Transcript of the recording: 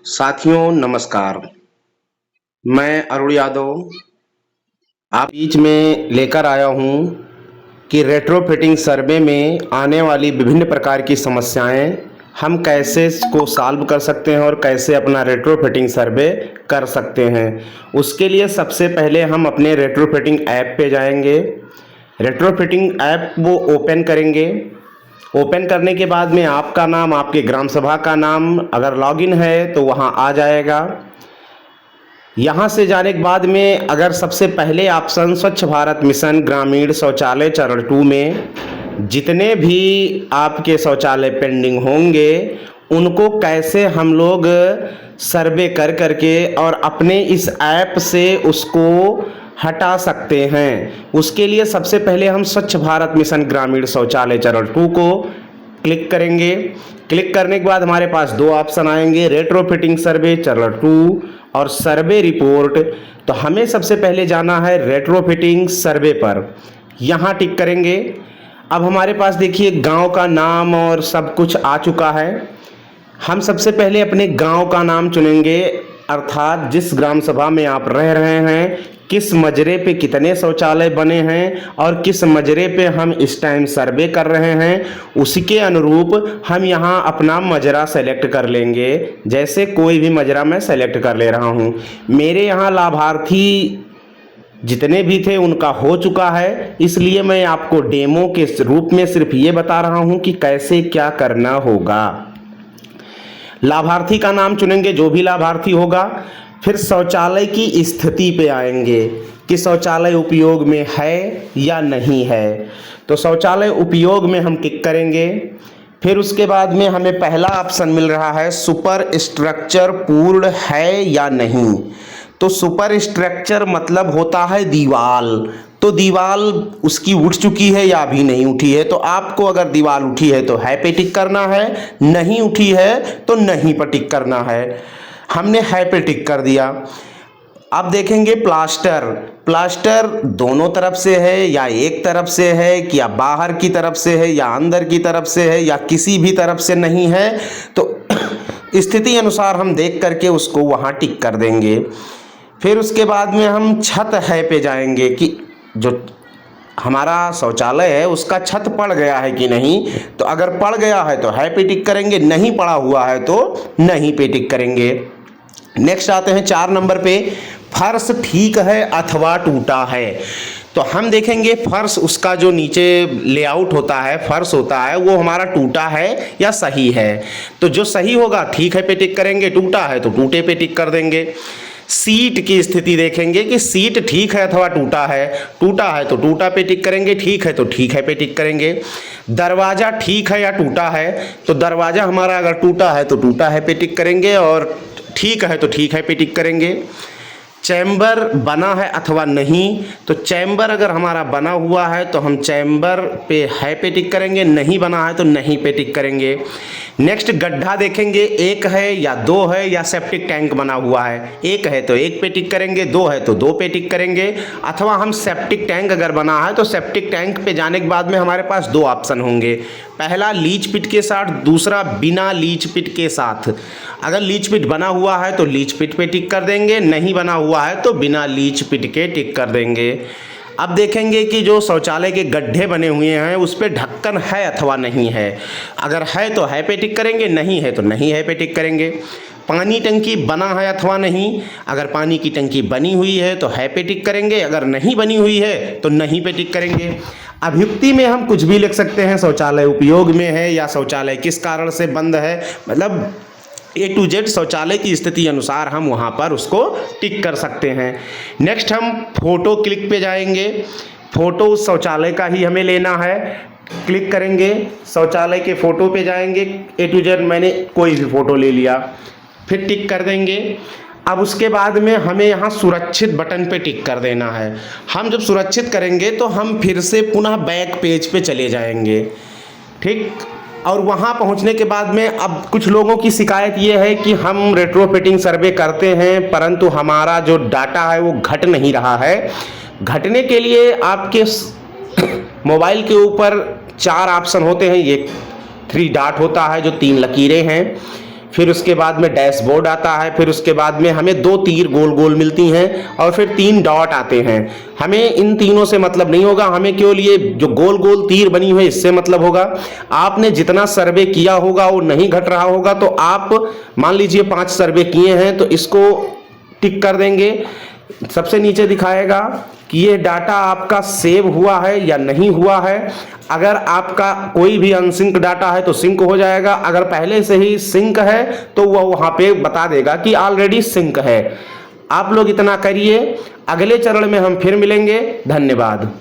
साथियों नमस्कार। मैं अरुण यादव आप बीच में लेकर आया हूं कि रेट्रोफिटिंग सर्वे में आने वाली विभिन्न प्रकार की समस्याएं हम कैसे इसको सॉल्व कर सकते हैं और कैसे अपना रेट्रोफिटिंग सर्वे कर सकते हैं। उसके लिए सबसे पहले हम अपने रेट्रोफिटिंग ऐप पे जाएंगे। रेट्रोफिटिंग ऐप वो ओपन करेंगे। ओपन करने के बाद में आपका नाम, आपके ग्राम सभा का नाम अगर लॉगिन है तो वहाँ आ जाएगा। यहाँ से जाने के बाद में अगर सबसे पहले ऑप्शन स्वच्छ भारत मिशन ग्रामीण शौचालय चरण 2 में जितने भी आपके शौचालय पेंडिंग होंगे उनको कैसे हम लोग सर्वे कर करके और अपने इस ऐप से उसको हटा सकते हैं, उसके लिए सबसे पहले हम स्वच्छ भारत मिशन ग्रामीण शौचालय चरण 2 को क्लिक करेंगे। क्लिक करने के बाद हमारे पास दो ऑप्शन आएंगे, रेट्रोफिटिंग सर्वे चरण 2 और सर्वे रिपोर्ट। तो हमें सबसे पहले जाना है रेट्रोफिटिंग सर्वे पर, यहाँ टिक करेंगे। अब हमारे पास देखिए गांव का नाम और सब कुछ आ चुका है। हम सबसे पहले अपने गांव का नाम चुनेंगे, अर्थात जिस ग्राम सभा में आप रह रहे हैं, किस मजरे पे कितने शौचालय बने हैं और किस मजरे पे हम इस टाइम सर्वे कर रहे हैं, उसी के अनुरूप हम यहाँ अपना मजरा सेलेक्ट कर लेंगे। जैसे कोई भी मजरा मैं सेलेक्ट कर ले रहा हूँ। मेरे यहाँ लाभार्थी जितने भी थे उनका हो चुका है, इसलिए मैं आपको डेमो के रूप में सिर्फ ये बता रहा हूँ कि कैसे क्या करना होगा। लाभार्थी का नाम चुनेंगे, जो भी लाभार्थी होगा। फिर शौचालय की स्थिति पे आएंगे कि शौचालय उपयोग में है या नहीं है। तो शौचालय उपयोग में हम क्लिक करेंगे। फिर उसके बाद में हमें पहला ऑप्शन मिल रहा है सुपर स्ट्रक्चर पूर्ण है या नहीं। तो सुपर स्ट्रक्चर मतलब होता है दीवाल। तो दीवाल उसकी उठ चुकी है या अभी नहीं उठी है। तो आपको अगर दीवाल उठी है तो है पे टिक करना है, नहीं उठी है तो नहीं पर टिक करना है। हमने है पे टिक कर दिया। अब देखेंगे प्लास्टर। प्लास्टर दोनों तरफ से है या एक तरफ से है, कि या बाहर की तरफ से है या अंदर की तरफ से है या किसी भी तरफ से नहीं है। तो स्थिति अनुसार हम देख करके उसको वहाँ टिक कर देंगे। फिर उसके बाद में हम छत है पे जाएंगे कि जो हमारा शौचालय है उसका छत पड़ गया है कि नहीं। तो अगर पड़ गया है तो है पे टिक करेंगे, नहीं पड़ा हुआ है तो नहीं पे टिक करेंगे। नेक्स्ट आते हैं 4 नंबर पे, फर्श ठीक है अथवा टूटा है। तो हम देखेंगे फर्श, उसका जो नीचे लेआउट होता है, फर्श होता है, वो हमारा टूटा है या सही है। तो जो सही होगा ठीक है पे टिक करेंगे, टूटा है तो टूटे पे टिक कर देंगे। सीट की स्थिति देखेंगे कि सीट ठीक है अथवा टूटा है। टूटा है तो टूटा पे टिक करेंगे, ठीक है तो ठीक है पे टिक करेंगे। दरवाज़ा ठीक है या टूटा है। तो दरवाज़ा हमारा अगर टूटा है तो टूटा है पे टिक करेंगे और ठीक है तो ठीक है पे टिक करेंगे। चैम्बर बना है अथवा नहीं। तो चैम्बर अगर हमारा बना हुआ है तो हम चैम्बर पे है पे टिक करेंगे, नहीं बना है तो नहीं पे टिक करेंगे। नेक्स्ट गड्ढा देखेंगे, एक है या दो है या सेप्टिक टैंक बना हुआ है। एक है तो एक पे टिक करेंगे, दो है तो दो पे टिक करेंगे। अथवा हम सेप्टिक टैंक अगर बना है तो सेप्टिक टैंक पे जाने के बाद में हमारे पास दो ऑप्शन होंगे, पहला लीच पिट के साथ, दूसरा बिना लीच पिट के साथ। अगर लीच पिट बना हुआ है तो लीच पिट पे टिक कर देंगे, नहीं बना हुआ है तो बिना लीच पिट के टिक कर देंगे। अब देखेंगे कि जो शौचालय के गड्ढे बने हुए हैं उस पर ढक्कन है अथवा नहीं है। अगर है तो है पे टिक करेंगे, नहीं है तो नहीं है पे टिक करेंगे। पानी टंकी बना है अथवा नहीं। अगर पानी की टंकी बनी हुई है तो है पे टिक करेंगे, अगर नहीं बनी हुई है तो नहीं पे टिक करेंगे। अभियुक्ति में हम कुछ भी लिख सकते हैं, शौचालय उपयोग में है या शौचालय किस कारण से बंद है, मतलब A to Z शौचालय की स्थिति अनुसार हम वहाँ पर उसको टिक कर सकते हैं। नेक्स्ट हम फोटो क्लिक पे जाएंगे। फोटो उस शौचालय का ही हमें लेना है, क्लिक करेंगे, शौचालय के फ़ोटो पे जाएंगे। A to Z मैंने कोई भी फ़ोटो ले लिया, फिर टिक कर देंगे। अब उसके बाद में हमें यहाँ सुरक्षित बटन पे टिक कर देना है। हम जब सुरक्षित करेंगे तो हम फिर से पुनः बैक पेज पे चले जाएंगे, ठीक। और वहाँ पहुँचने के बाद में अब कुछ लोगों की शिकायत ये है कि हम रेट्रोफिटिंग सर्वे करते हैं परंतु हमारा जो डाटा है वो घट नहीं रहा है। घटने के लिए आपके मोबाइल के ऊपर 4 ऑप्शन होते हैं, ये 3 डॉट होता है जो 3 लकीरें हैं। फिर उसके बाद में डैशबोर्ड आता है, फिर उसके बाद में हमें 2 तीर गोल गोल मिलती हैं और फिर 3 डॉट आते हैं। हमें इन तीनों से मतलब नहीं होगा, हमें केवल ये जो गोल गोल तीर बनी हुई इससे मतलब होगा। आपने जितना सर्वे किया होगा वो नहीं घट रहा होगा, तो आप मान लीजिए 5 सर्वे किए हैं तो इसको टिक कर देंगे। सबसे नीचे दिखाएगा कि ये डाटा आपका सेव हुआ है या नहीं हुआ है। अगर आपका कोई भी अनसिंक डाटा है तो सिंक हो जाएगा, अगर पहले से ही सिंक है तो वह वहां पे बता देगा कि ऑलरेडी सिंक है। आप लोग इतना करिए, अगले चरण में हम फिर मिलेंगे। धन्यवाद।